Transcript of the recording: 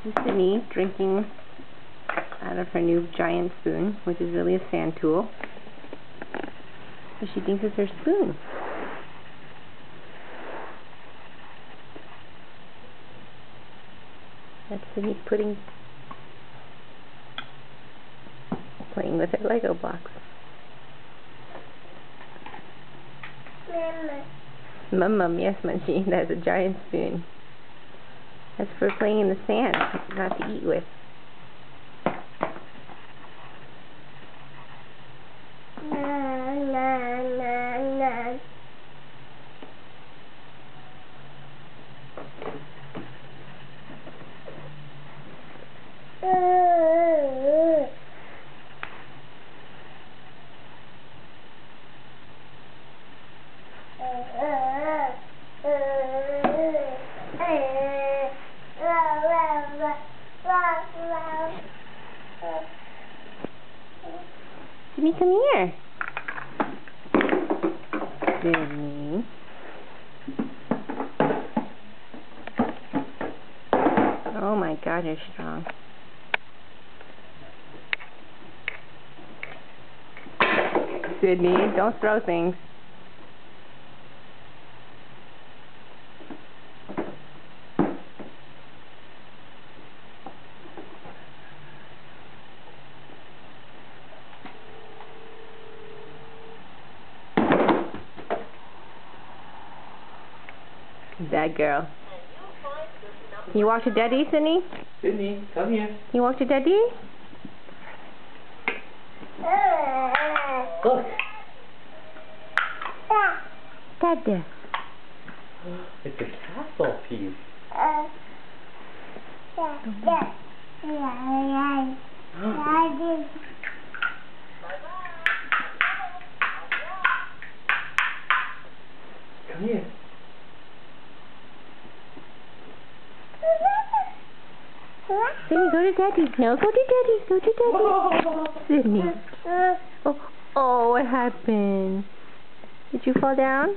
This is Sydney drinking out of her new giant spoon, which is really a sand tool. So she thinks it's her spoon. That's Sydney playing with her Lego blocks. Mum, yes, Munchie, that's a giant spoon. That's for playing in the sand, not to eat with. Sydney, come here. Sydney. Oh my God, you're strong. Sydney, don't throw things. Bad girl. Can you walk to Daddy, Sydney? Sydney, come here. Can you walk to Daddy? Look. Dada. It's a castle piece. Come here. Sydney, go to Daddy. No, go to Daddy. Go to Daddy. Sydney. Oh, what happened? Did you fall down?